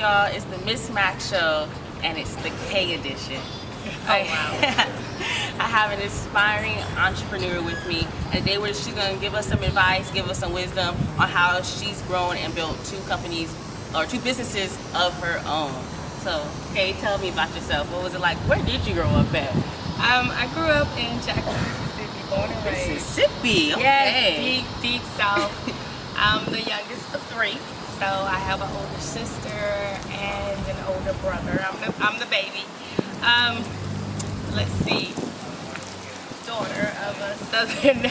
y'all? It's the Miss Mac Show, and it's the K edition. Oh, wow. I have an inspiring entrepreneur with me, and today she's going to give us some advice, give us some wisdom on how she's grown and built two businesses of her own. So, Kay, tell me about yourself. What was it like? Where did you grow up at? I grew up in Jackson, Mississippi, born and raised. Mississippi, okay. Yes, deep south. I'm the youngest of three, so I have an older sister and an older brother. I'm the baby. Let's see, daughter of a Southern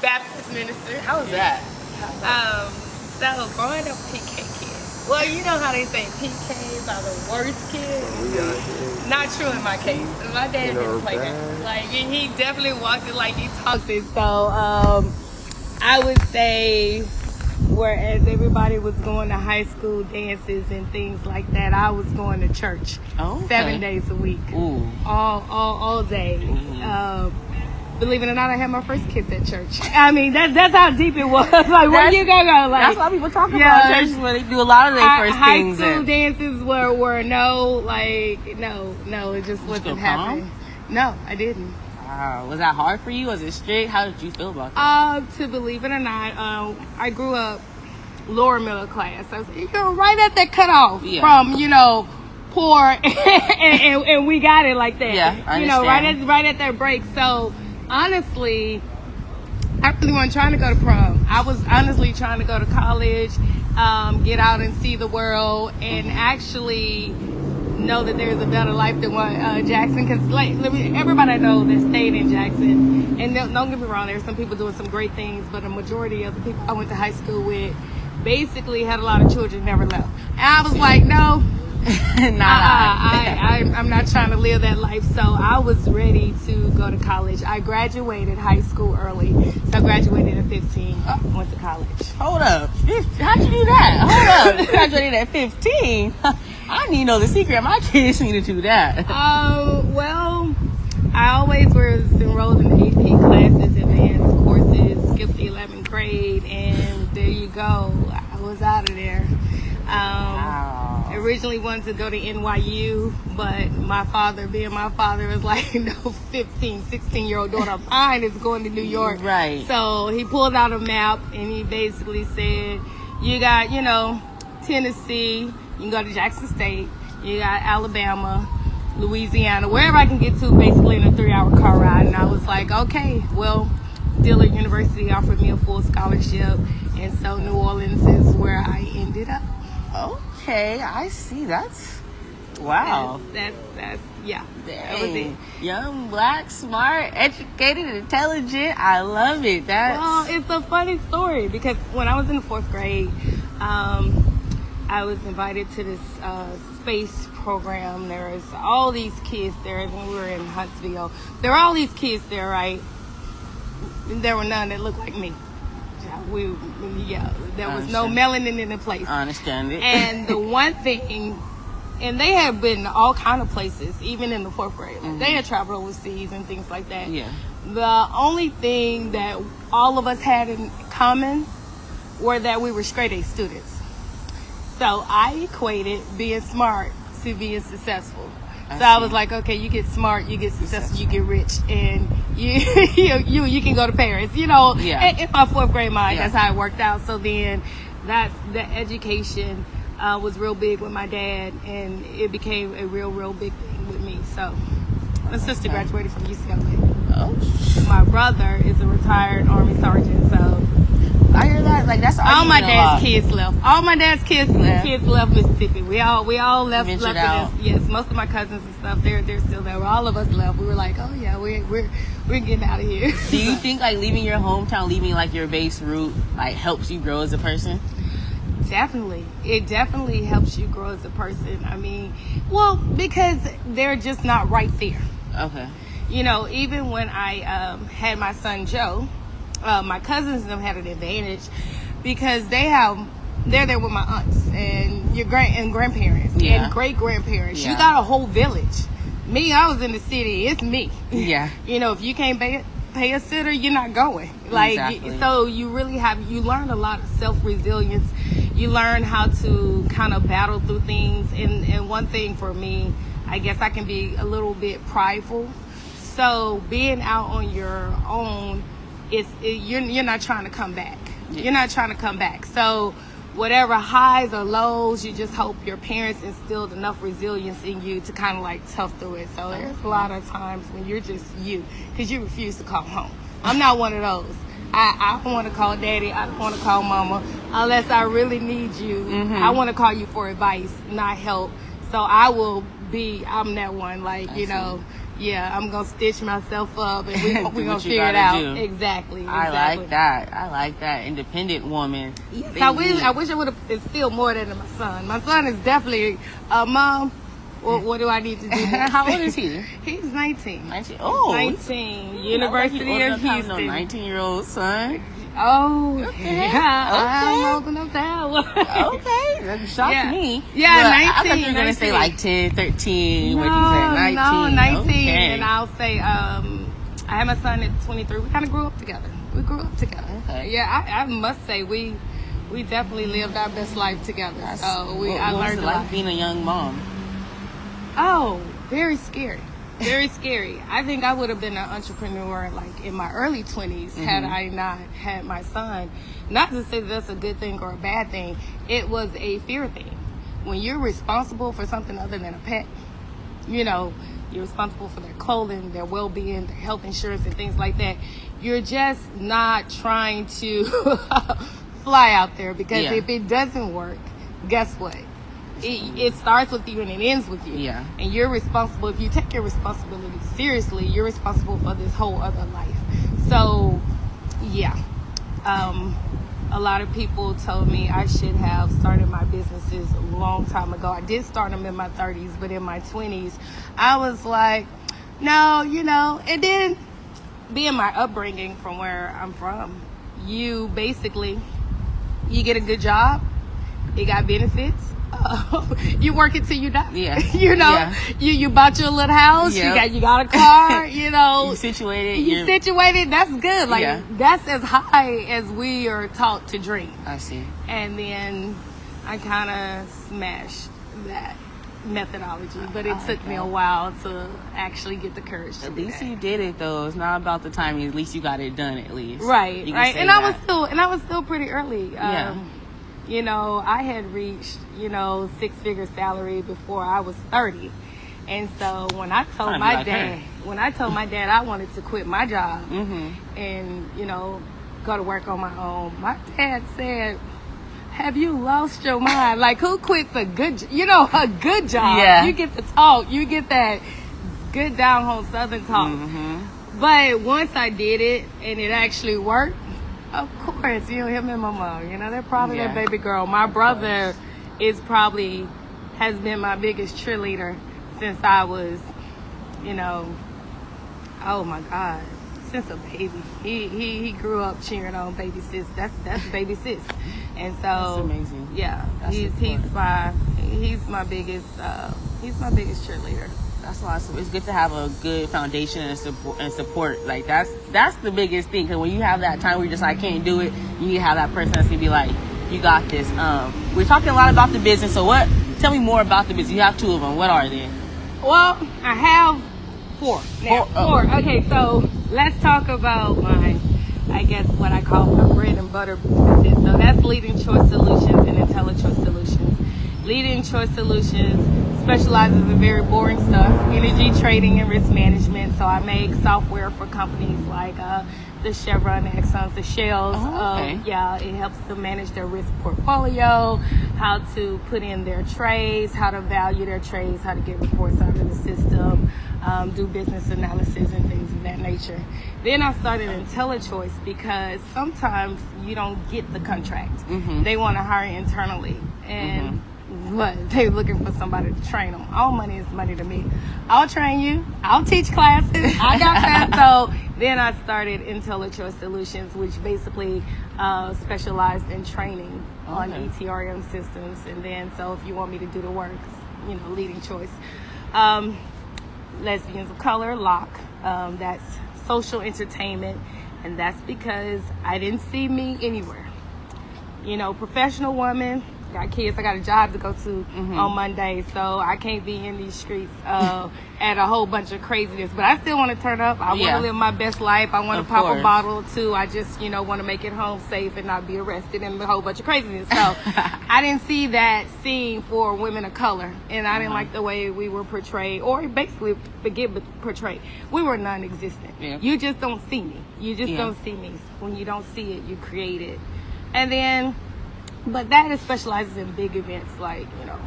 Baptist minister. How was that? So growing up PK kid. Well, you know how they say PKs are the worst kids. Not true in my case. My dad didn't play that. Like he definitely walked it like he talked it. So I would say, whereas everybody was going to high school dances and things like that, I was going to church 7 days a week. Ooh. All day. Believe it or not, I had my first kiss at church. I mean, that's how deep it was. Like, where you gonna go? Like, that's why people talk about churches where they do a lot of their first things. High school dances were no, it just wasn't happening. No, I didn't. Wow. Was that hard for you? Was it strict? How did you feel about that? To believe it or not, I grew up lower middle class. I was, right at that cutoff from, poor and we got it like that. Yeah, I understand. Right at that break. So honestly, I really wasn't trying to go to prom. I was honestly trying to go to college, get out and see the world, and actually know that there's a better life than what Jackson. Because everybody I know that stayed in Jackson, and don't get me wrong, there's some people doing some great things, but a majority of the people I went to high school with basically had a lot of children, never left. And I was like, no. I'm not trying to live that life. So I was ready to go to college. I graduated high school early. So I graduated at 15, went to college. Hold up. How'd you do that? Hold up. You graduated at 15? I need to know the secret. My kids need to do that. Well, I always was enrolled in the AP classes, advanced courses, skipped the 11th grade, and there you go. I was out of there. Wow. Originally wanted to go to NYU, but my father, was like, no, 15, 16-year-old daughter of mine is going to New York. Right. So he pulled out a map and he basically said, you got, Tennessee, you can go to Jackson State, you got Alabama, Louisiana, wherever I can get to basically in a 3-hour car ride. And I was like, okay, well, Dillard University offered me a full scholarship, and so New Orleans is where I ended up. Okay, I see. That's wow. That's yeah. That was it. Young, black, smart, educated, intelligent. I love it. Well, it's a funny story because when I was in the 4th grade, I was invited to this space program. There was all these kids there when we were in Huntsville. There were all these kids there, right? And there were none that looked like me. There was no melanin in the place. I understand it. And the one thing, and they had been all kind of places, even in the 4th grade. Like they had traveled overseas and things like that. Yeah. The only thing that all of us had in common were that we were straight A students. So I equated being smart to being successful. So I was like, okay, you get smart, you get successful, you get rich, and you can go to Paris. In my 4th grade mind, that's how it worked out. So then the education was real big with my dad, and it became a real big thing with me. So my sister graduated from UCLA. Oh. My brother is a retired Army sergeant, so I hear that. Like that's all my dad's kids left. All my dad's kids left Mississippi. We all left. Ventured out. Yes, most of my cousins and stuff, they're still there. All of us left. We were like, oh yeah, we're getting out of here. Do you think like leaving your hometown, leaving like your base root, like helps you grow as a person? Definitely. It definitely helps you grow as a person. I mean, well, because they're just not right there. Okay. Even when I had my son Joe, my cousins and them had an advantage because they're there with my aunts and your grandparents and great grandparents. You got a whole village. Me, I was in the city. It's me. Yeah. If you can't pay a sitter, you're not going. Exactly. So you really you learn a lot of self-resilience. you learn how to kind of battle through things. And one thing for me, I guess I can be a little bit prideful. So being out on your own, you're not trying to come back. Yeah. You're not trying to come back. So whatever highs or lows, you just hope your parents instilled enough resilience in you to kind of like tough through it. So there's a lot of times when you're just you, because you refuse to call home. I'm not one of those. I don't want to call daddy. I don't want to call mama unless I really need you. I want to call you for advice, not help. So I'm that one, like, you know, yeah, I'm going to stitch myself up and we're going to figure it out. Do. Exactly. I like that. I like that. Independent woman. Yes, I wish I would have instilled more than my son. My son is definitely, Mom, what do I need to do next? How old is he? He's 19. 19. Oh. 19. University of Houston. No 19-year-old son. Oh, Okay. yeah. Okay. I'm old enough now. Okay. That shocked me. Yeah, But 19. I thought you were going to say like 10, 13. What you said, 19. No, 19. Okay. And I'll say, I had my son at 23. We kind of grew up together. Okay. Yeah, I must say, we definitely lived our best life together. So I what was learned it a like lot. being a young mom? Oh, very scary. Very scary. I think I would have been an entrepreneur like in my early 20s had I not had my son. Not to say that's a good thing or a bad thing. It was a fear thing. When you're responsible for something other than a pet, you know, you're responsible for their clothing, their well-being, their health insurance and things like that. You're just not trying to fly out there because if it doesn't work, guess what? It starts with you and it ends with you. Yeah. And you're responsible. If you take your responsibility seriously, you're responsible for this whole other life. So, yeah. A lot of people told me I should have started my businesses a long time ago. I did start them in my 30s, but in my 20s, I was like, no, you know. And then, being my upbringing from where I'm from, you get a good job. You got benefits. You work it till you die. Yeah. You know, Yeah. you bought your little house. Yep. You got a car. You know, You situated. you situated. That's good. Like Yeah. that's as high as we are taught to dream. I see. And then I kind of smashed that methodology, but it took me a while to actually get the courage to At do least that. you did it though. It's not about the timing. At least you got it done. At least. Right. You can Right. say And that. I was still pretty early. Yeah. You know, I had reached, six-figure salary before I was 30. And so when I told my dad I wanted to quit my job and, go to work on my own, my dad said, have you lost your mind? Like, who quits a good job? Yeah. You get the talk. You get that good down-home Southern talk. But once I did it and it actually worked, of course, him and my mom, they're probably their baby girl. My brother has been my biggest cheerleader since I was, oh my God, since a baby. He grew up cheering on baby sis. That's baby sis. And so That's amazing. Yeah, That's he's my biggest cheerleader. That's awesome. It's good to have a good foundation and support. Like that's the biggest thing. Because when you have that time where you're just like, I can't do it, you need to have that person that's gonna be like, you got this. We're talking a lot about the business. So tell me more about the business. You have 2 of them. What are they? Well, I have 4 now. 4. Okay, so let's talk about what I call my bread and butter businesses. So that's Leading Choice Solutions and IntelliChoice Solutions. Leading Choice Solutions specializes in very boring stuff, energy trading and risk management. So I make software for companies like the Chevron, the Exxons, the Shells. Okay. It helps them manage their risk portfolio, how to put in their trades, how to value their trades, how to get reports out of the system, do business analysis and things of that nature. Then I started IntelliChoice because sometimes you don't get the contract. They want to hire internally. And they're looking for somebody to train them. All money is money to me. I'll train you. I'll teach classes. I got that. So then I started IntelliChoice Solutions, which basically specialized in training on ETRM systems. And then, so if you want me to do the work, Leading Choice. Lesbians of Color, LOC. That's social entertainment. And that's because I didn't see me anywhere. you know, professional woman. Got kids. I got a job to go to on Monday, so I can't be in these streets at a whole bunch of craziness. But I still want to turn up. I want to live my best life. I want to pop a bottle or two. I just, you know, want to make it home safe and not be arrested in a whole bunch of craziness. So I didn't see that scene for women of color, and I didn't like the way we were portrayed, or basically forget portrayed. We were non-existent. Yeah. You just don't see me. You just don't see me. When you don't see it, you create it, and then. But that is specializes in big events like, you know,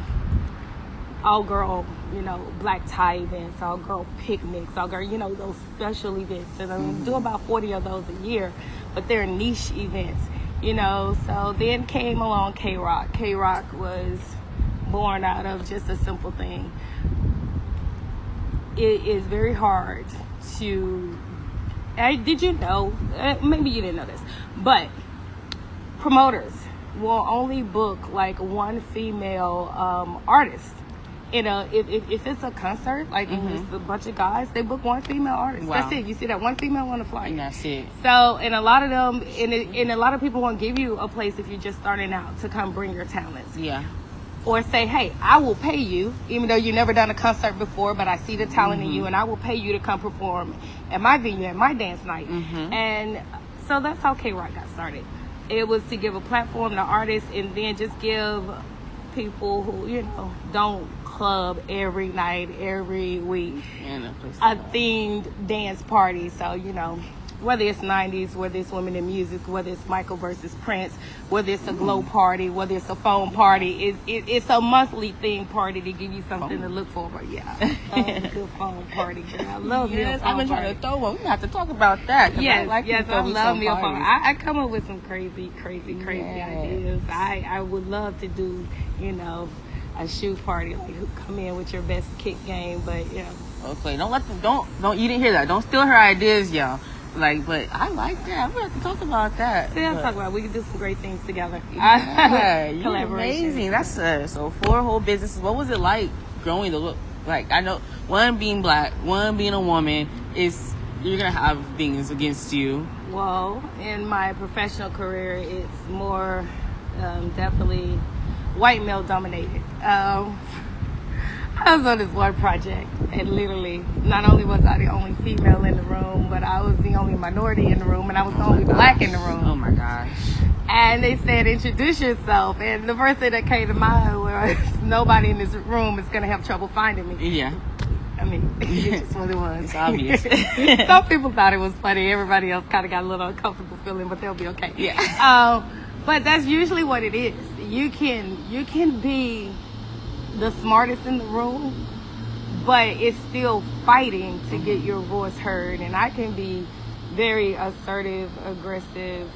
all girl, you know, black tie events, all girl picnics, all girl, you know, those special events. And I mean, do about 40 of those a year, but they're niche events, you know. So then came along K-Rock. K-Rock was born out of just a simple thing. It is very hard to, did you know, maybe you didn't know this, but promoters will only book like one female artist. You know, if it's a concert, like if it's a bunch of guys, they book one female artist. Wow. That's it. You see that one female on the flyer. And that's it. So, and a lot of them, and a lot of people won't give you a place if you're just starting out to come bring your talents. Yeah. Or say, hey, I will pay you, even though you've never done a concert before, but I see the talent in you, and I will pay you to come perform at my venue, at my dance night. And so that's how K-Rock got started. It was to give a platform to artists, and then just give people who, you know, don't club every night, every week, a themed dance party. So, you know, whether it's 90s, whether it's women in music, whether it's Michael versus Prince, whether it's a glow party, whether it's a phone party, it's a monthly thing party to give you something to look for. Yeah, good phone party. Girl. I love me a phone I've been trying to throw one. We have to talk about that. Yes, I love me a phone. I come up with some crazy ideas. I would love to do, you know, a shoe party, like come in with your best kick game, but yeah. Okay, don't you didn't hear that. Don't steal her ideas, y'all. Like, but I like that. We have to talk about that. Yeah, talk about it. We can do some great things together. Yeah, you're amazing. That's so 4 whole businesses. What was it like growing the look? Like, I know one being black, one being a woman, is you're gonna have things against you. Well, in my professional career, it's more definitely white male dominated. I was on this one project, and literally, not only was I the only female in the room, but I was the only minority in the room, and I was the only black in the room. Oh my gosh. And they said, introduce yourself. And the first thing that came to mind was, nobody in this room is going to have trouble finding me. Yeah. I mean, it just what it was. It's obvious. Some people thought it was funny. Everybody else kind of got a little uncomfortable feeling, but they'll be okay. Yeah. But that's usually what it is. You can be the smartest in the room, but it's still fighting to get your voice heard. And I can be very assertive, aggressive,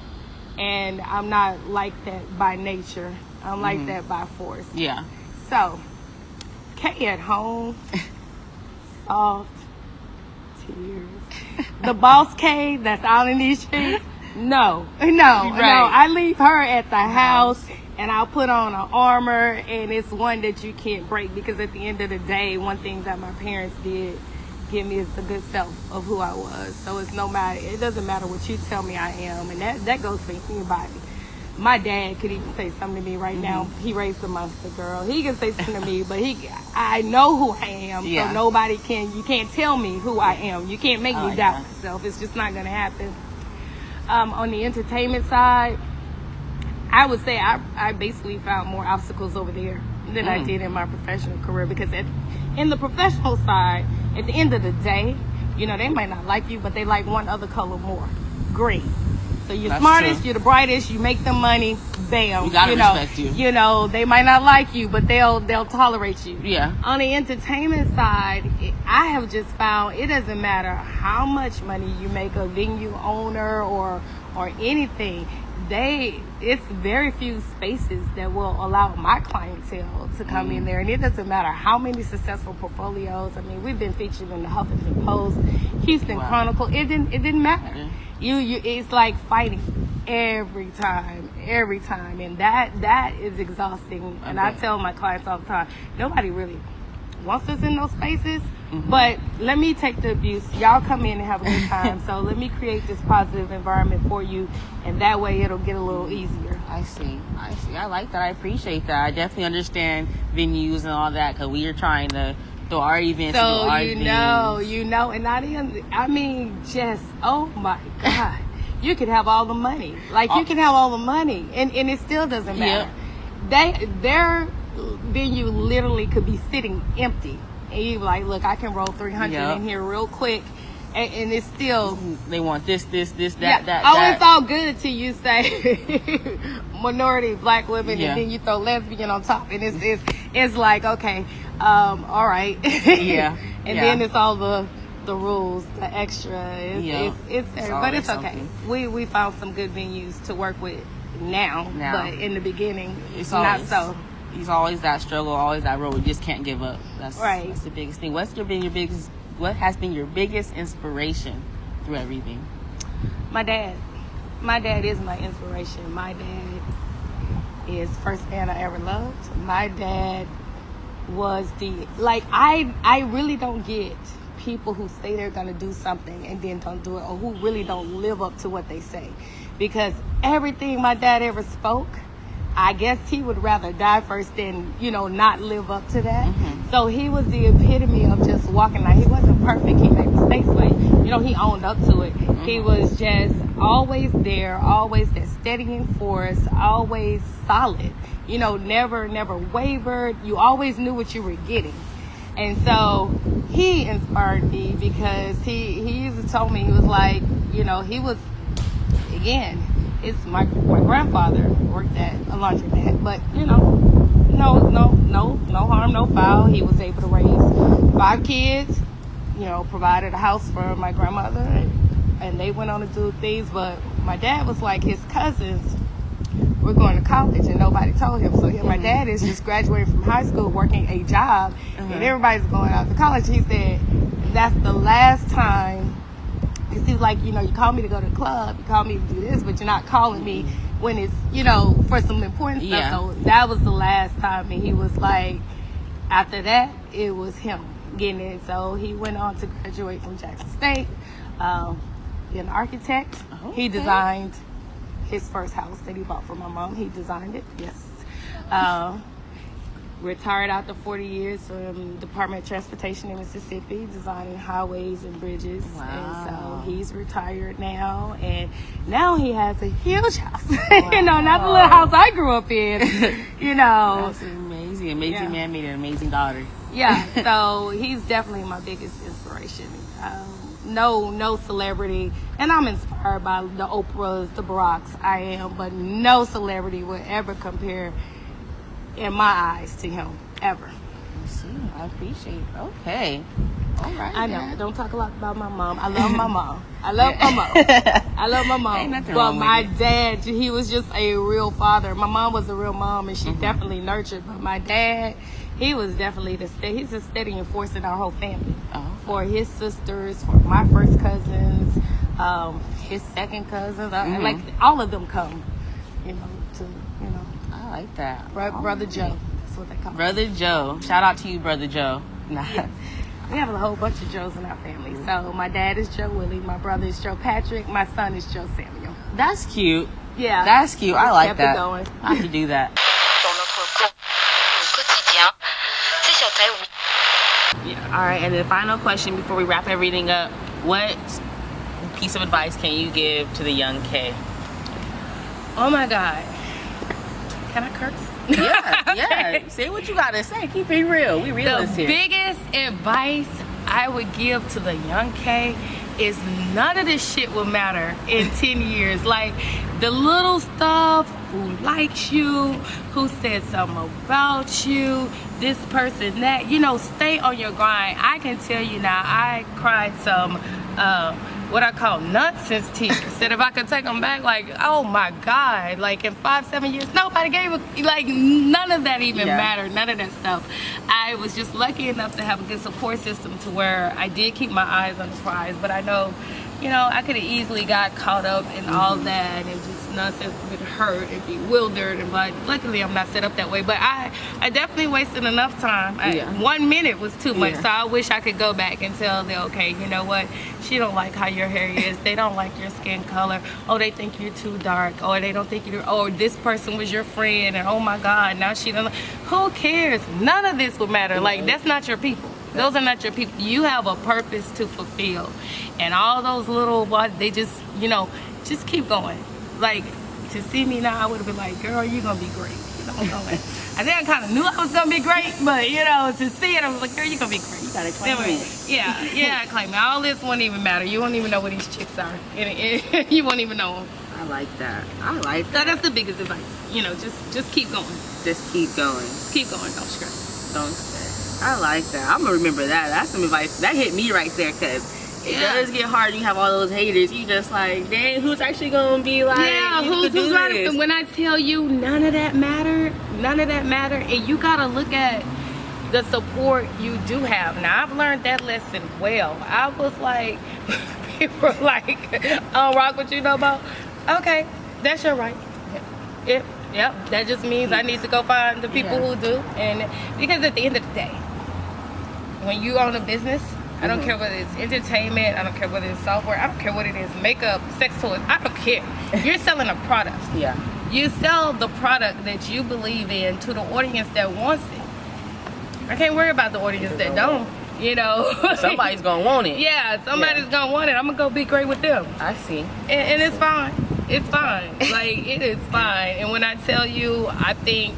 and I'm not like that by nature. I'm like that by force. Yeah. So, K at home, soft, tears. The boss K that's out in these streets, no. I leave her at the house, and I'll put on an armor, and it's one that you can't break, because at the end of the day, one thing that my parents did give me is the good self of who I was. So it doesn't matter what you tell me I am, and that goes for anybody. My dad could even say something to me right now. He raised a monster, girl. He can say something to me, but I know who I am, so you can't tell me who I am. You can't make me doubt myself. It's just not going to happen. On the entertainment side, I would say I basically found more obstacles over there than I did in my professional career, because in the professional side, at the end of the day, you know, they might not like you, but they like one other color more, green. So you're smartest, you're the brightest, you make the money, bam. You gotta respect you. You know, they might not like you, but they'll tolerate you. Yeah. On the entertainment side, I have just found it doesn't matter how much money you make, a venue owner or anything. It's very few spaces that will allow my clientele to come in there, and it doesn't matter how many successful portfolios. I mean, we've been featured in the Huffington Post, Houston Chronicle. It didn't matter. It's like fighting every time, and that is exhausting. And I tell my clients all the time, nobody really wants us in those spaces. But let me take the abuse. Y'all come in and have a good time. So let me create this positive environment for you, and that way it'll get a little easier. I see. I like that. I appreciate that. I definitely understand venues and all that, because we are trying to throw our events. So our you venues. know, and I mean, just oh my God, you could have all the money, like you can have all the money, and it still doesn't matter. Their venue literally could be sitting empty, and you like, look, I can roll 300 in here real quick. And it's still, they want this, that. It's all good till you say minority black women, and then you throw lesbian on top, and it's like, okay, all right, and then it's all the rules, the extra, but it's okay. We found some good venues to work with now. But in the beginning, it's not so. It's always that struggle, always that road. We just can't give up. That's the biggest thing. What has been your biggest inspiration through everything? My dad. My dad is my inspiration. My dad is the first man I ever loved. My dad was I really don't get people who say they're going to do something and then don't do it, or who really don't live up to what they say. Because everything my dad ever spoke, I guess he would rather die first than, not live up to that. So he was the epitome of just walking. Like, he wasn't perfect. He made mistakes, but, he owned up to it. He was just always there, always that steadying force, always solid. Never wavered. You always knew what you were getting. And so he inspired me, because he used to tell me, he was like, he was, again, it's my grandfather worked at a laundromat, but no harm, no foul. He was able to raise 5 kids, provided a house for my grandmother, and they went on to do things. But my dad was like, his cousins were going to college and nobody told him. So my dad is just graduating from high school, working a job, and everybody's going out to college. He said that's the last time. Because he was like, you call me to go to the club, you call me to do this, but you're not calling me when it's, for some important stuff. So that was the last time. And he was like, after that, it was him getting it. So he went on to graduate from Jackson State, an architect. He designed his first house that he bought for my mom. He designed it, yes. Retired after 40 years from Department of Transportation in Mississippi, designing highways and bridges. Wow. And so he's retired now, and now he has a huge house. Wow. Not the little house I grew up in. That's amazing. Amazing man made an amazing daughter. Yeah, so he's definitely my biggest inspiration. No celebrity, and I'm inspired by the Oprahs, the Baracks, I am, but no celebrity would ever compare in my eyes to him, ever. I appreciate it. Okay. All right. I know. Don't talk a lot about my mom. I love my mom. I love my mom. Ain't nothing but wrong my with it. dad, he was just a real father. My mom was a real mom, and she definitely nurtured. But my dad, he was definitely he's a steadying force in our whole family. For his sisters, for my first cousins, his second cousins, like all of them come, I like that. Brother Joe. That's what they call him. Brother Joe. Shout out to you, Brother Joe. Yes. We have a whole bunch of Joes in our family. So my dad is Joe Willie, my brother is Joe Patrick, my son is Joe Samuel. That's cute. Yeah. That's cute. I like that. Going. I have to do that. Yeah. All right. And the final question before we wrap everything up: what piece of advice can you give to the young Kay? Oh my God. Can I curse? Yeah. Say what you gotta say. Keep it real. We realists here. The biggest advice I would give to the young Kay is none of this shit will matter in 10 years. Like the little stuff, who likes you, who said something about you, this person, that, stay on your grind. I can tell you now, I cried some what I call nonsense tears. Said if I could take them back, like, oh my God, like in 5-7 years, nobody gave a, like, none of that even mattered, none of that stuff. I was just lucky enough to have a good support system to where I did keep my eyes on the prize, but I know, I could have easily got caught up in all that and just nonsense would hurt and bewildered, and but luckily I'm not set up that way. But I definitely wasted enough time. 1 minute was too much, so I wish I could go back and tell them, okay, you know what, she don't like how your hair is, they don't like your skin color, oh, they think you're too dark, or they don't think you're, oh, this person was your friend, and oh my God, now she don't. Who cares? None of this would matter. Like, that's not your people. Those are not your people. You have a purpose to fulfill, and all those little ones, they just, you know, just keep going. Like, to see me now, I would have been like, girl, you're gonna be great. You know, I think I kind of knew I was gonna be great, but you know, to see it, I was like, girl, you're gonna be great. You gotta claim it. Yeah, claim it. All this won't even matter. You won't even know what these chicks are. You won't even know them. I like that. I like So that. that's the biggest advice. You know, just keep going. Just keep going. Keep going. Don't stress. Don't stress. I like that. I'm gonna remember that. That's some advice. That hit me right there, because it does get hard. You have all those haters. You just like, dang, who's actually gonna be like, yeah, who's right? this? When I tell you none of that matter, and you gotta look at the support you do have. Now, I've learned that lesson well. I was like, people were like, I don't rock with you no more. Okay, that's your right. Yep, that just means I need to go find the people who do. And because at the end of the day, when you own a business, I don't care whether it's entertainment, I don't care whether it's software, I don't care what it is, makeup, sex toys, I don't care. You're selling a product. Yeah. You sell the product that you believe in to the audience that wants it. I can't worry about the audience that don't, you know. Somebody's gonna want it. Yeah, somebody's gonna want it. I'm gonna go be great with them. I see. And it's fine. It's fine. Like, it is fine. And when I tell you, I think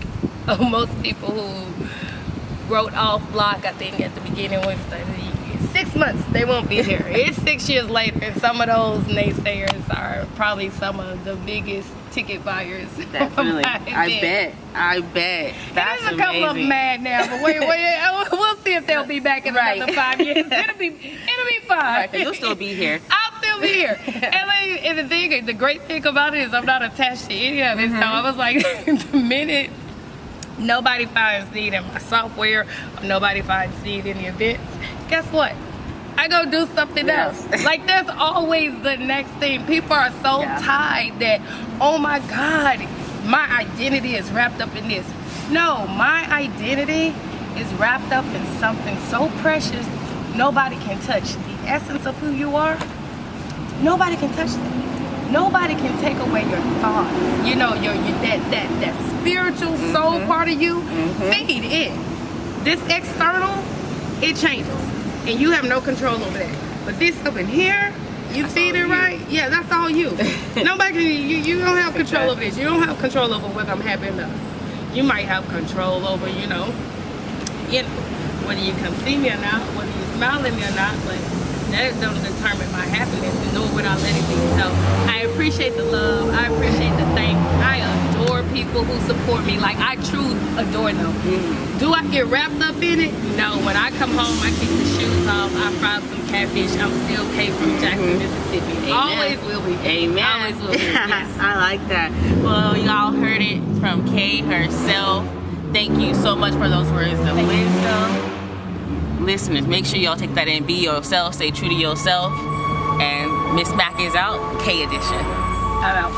most people who wrote off block, I think at the beginning was 6 months, they won't be here. It's 6 years later, and some of those naysayers are probably some of the biggest ticket buyers. Definitely. I bet. That's There's a couple of them mad now, but wait, we'll see if they'll be back in another 5 years. It'll be fine. Right, you'll still be here. I'll still be here. And the great thing about it is I'm not attached to any of it. So I was like, the minute nobody finds need in my software, or nobody finds need in the events, guess what? I go do something else. Like, there's always the next thing. People are so tied that, oh my God, my identity is wrapped up in this. No, my identity is wrapped up in something so precious nobody can touch. The essence of who you are, nobody can touch that. Nobody can take away your thoughts. You know, that spiritual soul part of you. Feed it. This external, it changes, and you have no control over that. But this up in here, you feed it right. Yeah, that's all you. Nobody can. You don't have control over this. You don't have control over whether I'm happy or not. You might have control over, you know, whether you come see me or not, whether you smile at me or not, but that don't determine my happiness, and nor would I let it be. So I appreciate the love. I appreciate the thanks. I adore people who support me. Like, I truly adore them. Do I get wrapped up in it? No. When I come home, I kick the shoes off. I fry some catfish. I'm still Kay from Jackson, Mississippi. Amen. Always will be. Amen. Always will be. Yes. I like that. Well, y'all heard it from Kay herself. Thank you so much for those words of wisdom. Listeners, make sure y'all take that in. Be yourself. Stay true to yourself. And Miss Mac is out. K edition. I'm out.